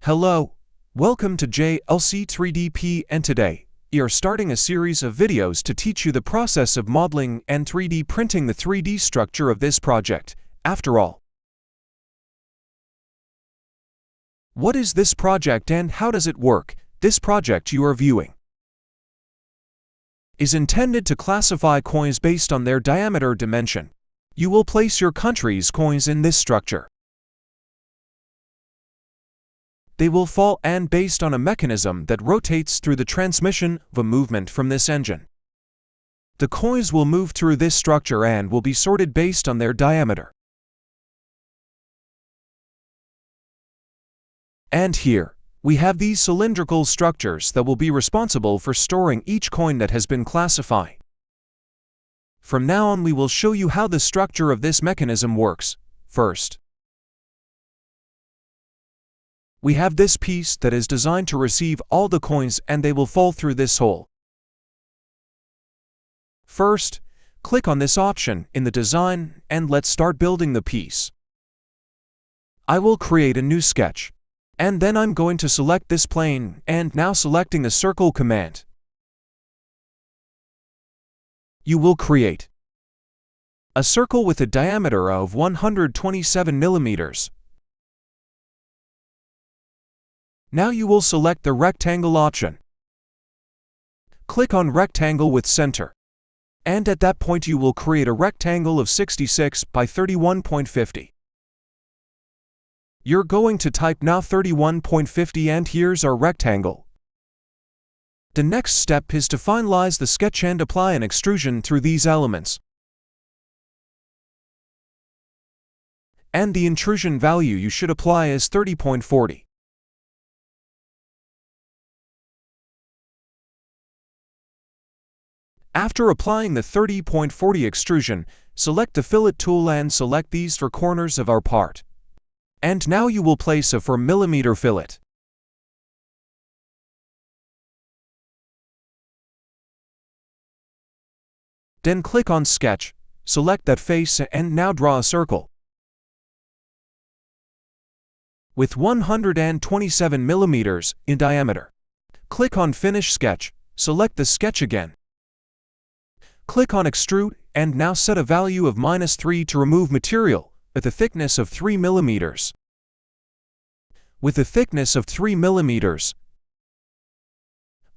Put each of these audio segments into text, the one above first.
Hello, welcome to JLC3DP, and today, we are starting a series of videos to teach you the process of modeling and 3D printing the 3D structure of this project. After all, what is this project and how does it work? This project you are viewing is intended to classify coins based on their diameter dimension. You will place your country's coins in this structure. They will fall and based on a mechanism that rotates through the transmission of a movement from this engine. The coins will move through this structure and will be sorted based on their diameter. And here, we have these cylindrical structures that will be responsible for storing each coin that has been classified. From now on we will show you how the structure of this mechanism works. First, we have this piece that is designed to receive all the coins and they will fall through this hole. First, click on this option in the design and let's start building the piece. I will create a new sketch. And then I'm going to select this plane and now selecting the circle command. You will create a circle with a diameter of 127 millimeters. Now you will select the rectangle option. Click on rectangle with center. And at that point you will create a rectangle of 66 by 31.50. You're going to type now 31.50 and here's our rectangle. The next step is to finalize the sketch and apply an extrusion through these elements. And the intrusion value you should apply is 30.40. After applying the 30.40 extrusion, select the fillet tool and select these four corners of our part. And now you will place a 4mm fillet. Then click on Sketch, select that face and now draw a circle. With 127 millimeters in diameter. Click on Finish Sketch, select the sketch again. Click on Extrude and now set a value of -3 to remove material. With a thickness of 3 millimeters. With a thickness of 3 millimeters.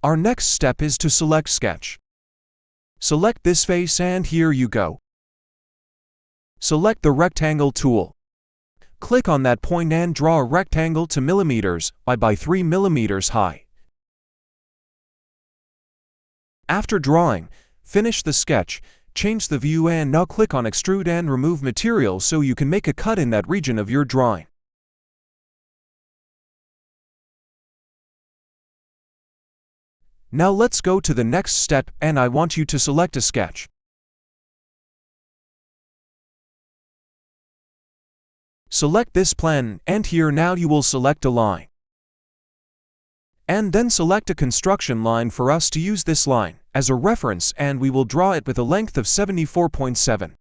Our next step is to select Sketch. Select this face and here you go. Select the rectangle tool. Click on that point and draw a rectangle to millimeters by 3 millimeters high. After drawing, finish the sketch. Change the view and now click on Extrude and remove material so you can make a cut in that region of your drawing. Now let's go to the next step and I want you to select a sketch. Select this plan and here now you will select a line. And then select a construction line for us to use this line as a reference and we will draw it with a length of 74.7.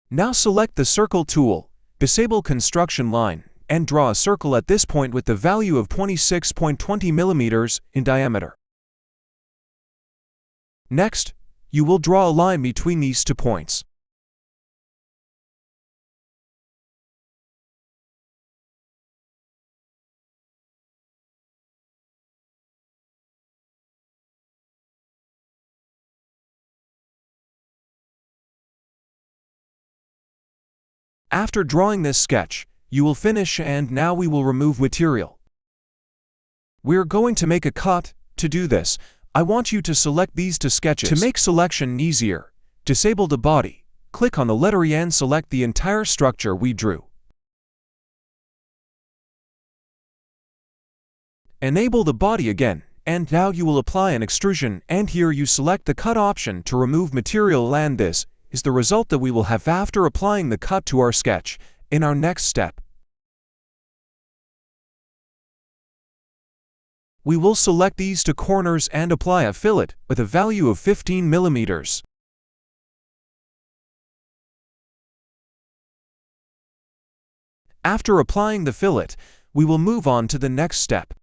Now select the circle tool, disable construction line, and draw a circle at this point with the value of 26.20 millimeters in diameter. Next, you will draw a line between these two points. After drawing this sketch, you will finish and now we will remove material. We're going to make a cut. To do this, I want you to select these two sketches. To make selection easier, disable the body, click on the letter E and select the entire structure we drew. Enable the body again, and now you will apply an extrusion and here you select the cut option to remove material and this is the result that we will have after applying the cut to our sketch in our next step. We will select these two corners and apply a fillet with a value of 15 millimeters. After applying the fillet, we will move on to the next step.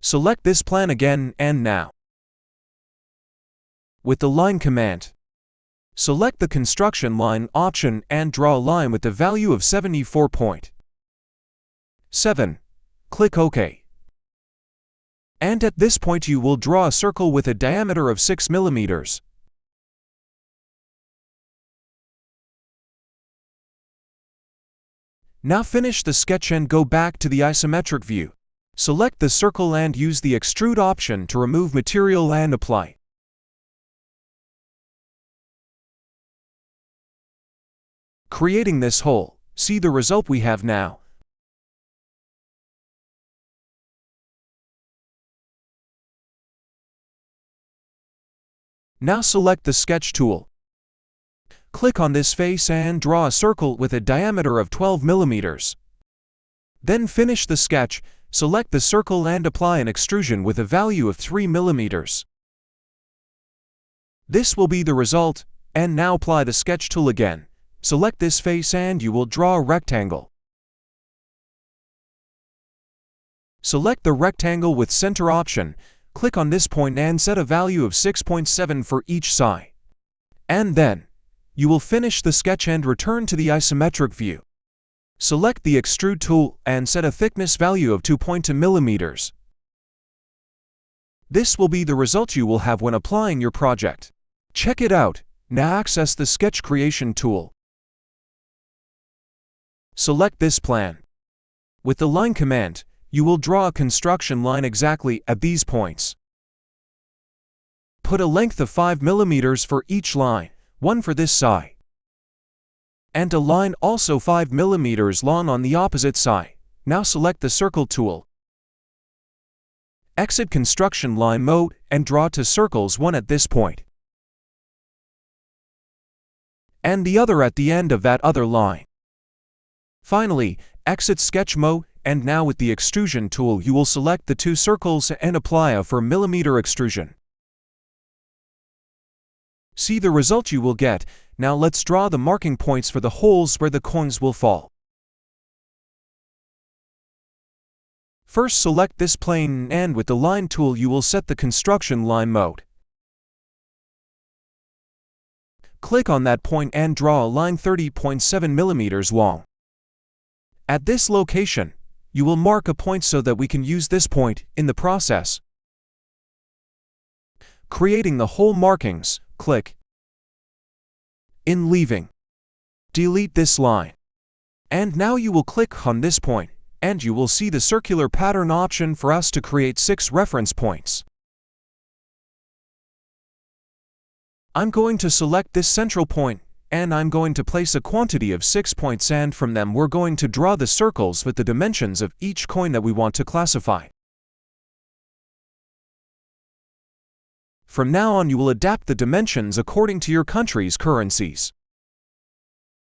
Select this plan again and now. With the line command, select the construction line option and draw a line with the value of 74.7. Click OK. And at this point you will draw a circle with a diameter of 6 mm. Now finish the sketch and go back to the isometric view. Select the circle and use the extrude option to remove material and apply. Creating this hole, see the result we have now. Now select the sketch tool. Click on this face and draw a circle with a diameter of 12 mm. Then finish the sketch, select the circle and apply an extrusion with a value of 3 mm. This will be the result, and now apply the sketch tool again. Select this face and you will draw a rectangle. Select the rectangle with center option, click on this point and set a value of 6.7 for each side. And then, you will finish the sketch and return to the isometric view. Select the extrude tool and set a thickness value of 2.2 mm. This will be the result you will have when applying your project. Check it out. Now access the sketch creation tool. Select this plan. With the line command, you will draw a construction line exactly at these points. Put a length of 5 mm for each line, one for this side, and a line also 5 mm long on the opposite side. Now select the circle tool. Exit construction line mode and draw two circles, one at this point, and the other at the end of that other line. Finally, exit sketch mode, and now with the extrusion tool you will select the two circles and apply a 4 mm extrusion. See the result you will get. Now let's draw the marking points for the holes where the coins will fall. First select this plane and with the line tool you will set the construction line mode. Click on that point and draw a line 30.7 mm long. At this location, you will mark a point so that we can use this point in the process. Creating the hole markings, click in leaving. Delete this line. And now you will click on this point, and you will see the circular pattern option for us to create 6 reference points. I'm going to select this central point, and I'm going to place a quantity of 6 points, and from them we're going to draw the circles with the dimensions of each coin that we want to classify. From now on you will adapt the dimensions according to your country's currencies.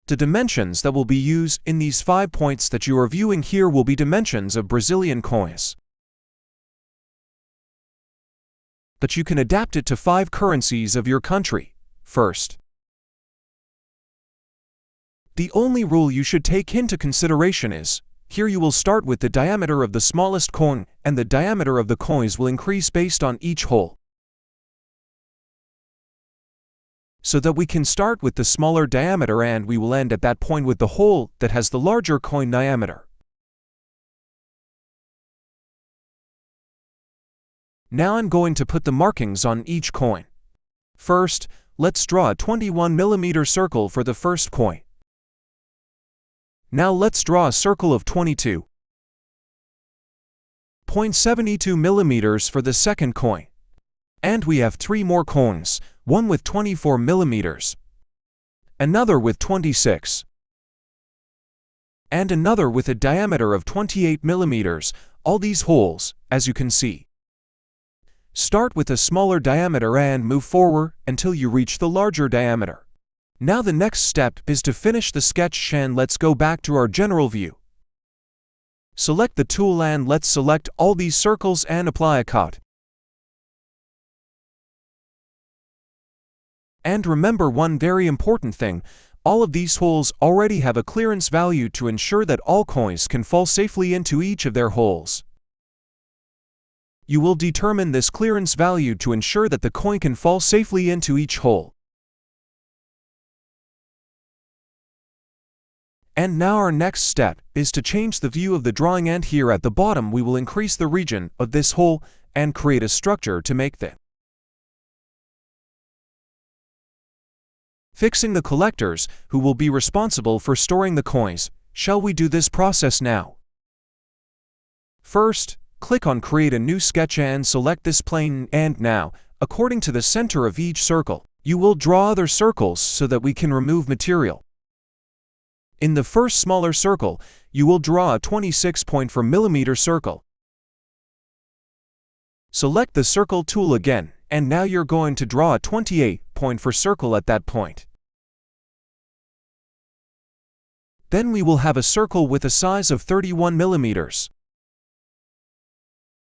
The dimensions that will be used in these 5 points that you are viewing here will be dimensions of Brazilian coins. But you can adapt it to 5 currencies of your country. First, the only rule you should take into consideration is, here you will start with the diameter of the smallest coin, and the diameter of the coins will increase based on each hole. So that we can start with the smaller diameter and we will end at that point with the hole that has the larger coin diameter. Now I'm going to put the markings on each coin. First, let's draw a 21 mm circle for the first coin. Now let's draw a circle of 22.72 mm for the second coin. And we have 3 more coins, one with 24 mm, another with 26, and another with a diameter of 28 mm. All these holes, as you can see, start with a smaller diameter and move forward until you reach the larger diameter. Now the next step is to finish the sketch, and let's go back to our general view. Select the tool and let's select all these circles and apply a cut. And remember one very important thing, all of these holes already have a clearance value to ensure that all coins can fall safely into each of their holes. You will determine this clearance value to ensure that the coin can fall safely into each hole. And now our next step is to change the view of the drawing, and here at the bottom we will increase the region of this hole and create a structure to make the fixing the collectors who will be responsible for storing the coins. Shall we do this process now? First, click on Create a new sketch and select this plane, and now, according to the center of each circle, you will draw other circles so that we can remove material. In the first smaller circle, you will draw a 26.4 millimeter circle. Select the circle tool again, and now you're going to draw a 28.4 circle at that point. Then we will have a circle with a size of 31 millimeters.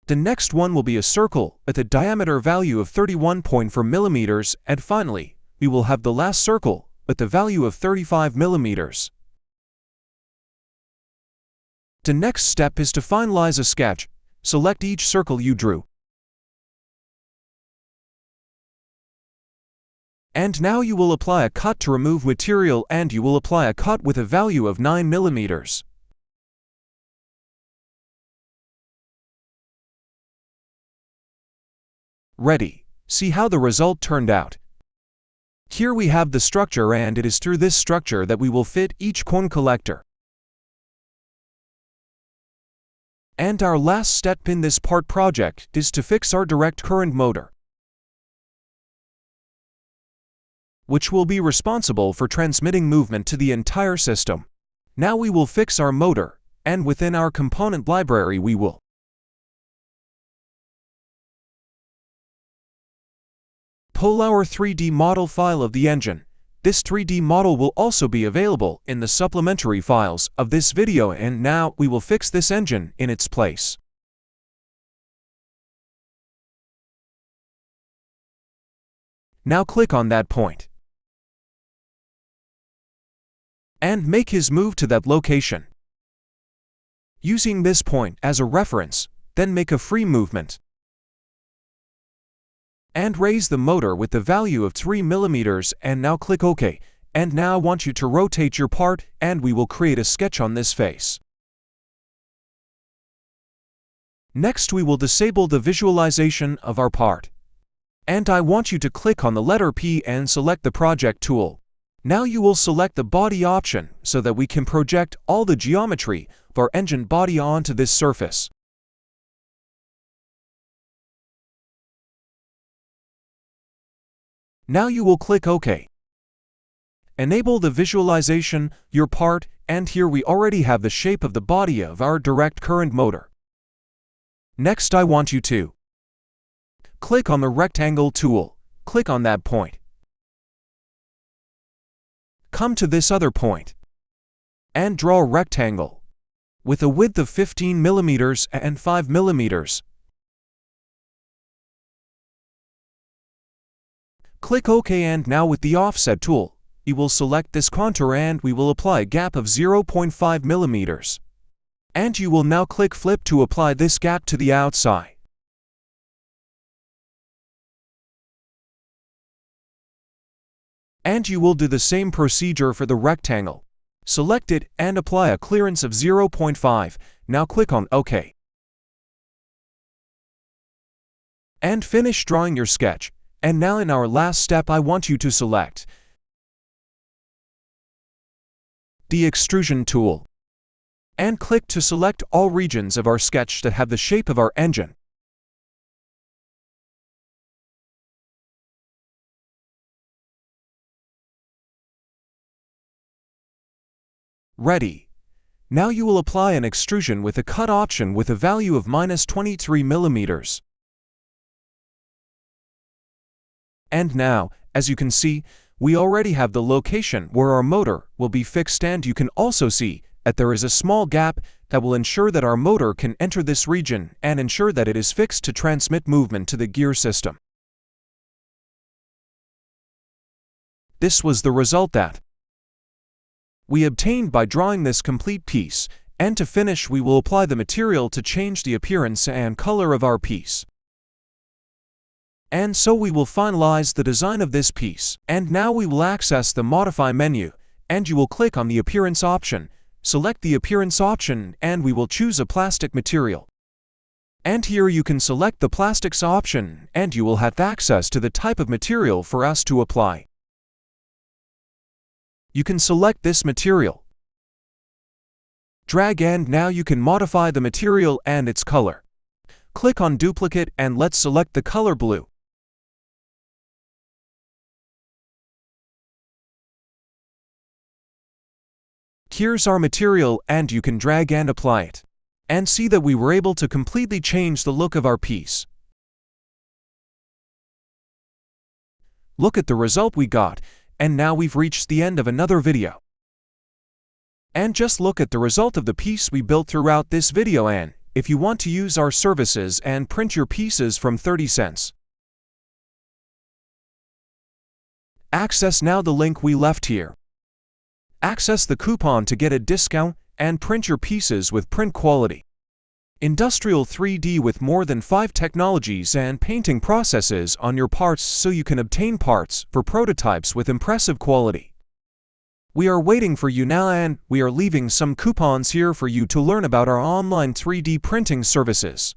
The next one will be a circle with a diameter value of 31.4 millimeters, and finally, we will have the last circle with the value of 35 millimeters. The next step is to finalize a sketch. Select each circle you drew. And now you will apply a cut to remove material, and you will apply a cut with a value of 9 millimeters. Ready. See how the result turned out. Here we have the structure, and it is through this structure that we will fit each coin collector. And our last step in this part project is to fix our direct current motor, which will be responsible for transmitting movement to the entire system. Now we will fix our motor, and within our component library we will pull our 3D model file of the engine. This 3D model will also be available in the supplementary files of this video, and now we will fix this engine in its place. Now click on that point and make his move to that location. Using this point as a reference, then make a free movement and raise the motor with the value of 3 millimeters, and now click OK. And now I want you to rotate your part, and we will create a sketch on this face. Next we will disable the visualization of our part. And I want you to click on the letter P and select the project tool. Now you will select the body option so that we can project all the geometry of our engine body onto this surface. Now you will click OK. Enable the visualization, your part, and here we already have the shape of the body of our direct current motor. Next I want you to click on the rectangle tool, click on that point. Come to this other point and draw a rectangle with a width of 15 millimeters and 5 millimeters. Click OK, and now with the offset tool, you will select this contour and we will apply a gap of 0.5 millimeters. And you will now click flip to apply this gap to the outside. And you will do the same procedure for the rectangle. Select it and apply a clearance of 0.5. Now click on OK. And finish drawing your sketch. And now in our last step I want you to select the extrusion tool and click to select all regions of our sketch that have the shape of our engine. Ready. Now you will apply an extrusion with a cut option with a value of -23 millimeters. And now, as you can see, we already have the location where our motor will be fixed, and you can also see that there is a small gap that will ensure that our motor can enter this region and ensure that it is fixed to transmit movement to the gear system. This was the result that we obtained by drawing this complete piece, and to finish we will apply the material to change the appearance and color of our piece. And so we will finalize the design of this piece. And now we will access the Modify menu, and you will click on the Appearance option, select the Appearance option, and we will choose a plastic material. And here you can select the Plastics option, and you will have access to the type of material for us to apply. You can select this material. Drag, and now you can modify the material and its color. Click on Duplicate and let's select the color blue. Here's our material, and you can drag and apply it. And see that we were able to completely change the look of our piece. Look at the result we got, and now we've reached the end of another video. And just look at the result of the piece we built throughout this video. And if you want to use our services and print your pieces from 30 cents, access now the link we left here. Access the coupon to get a discount and print your pieces with print quality. Industrial 3D with more than 5 technologies and painting processes on your parts, so you can obtain parts for prototypes with impressive quality. We are waiting for you now, and we are leaving some coupons here for you to learn about our online 3D printing services.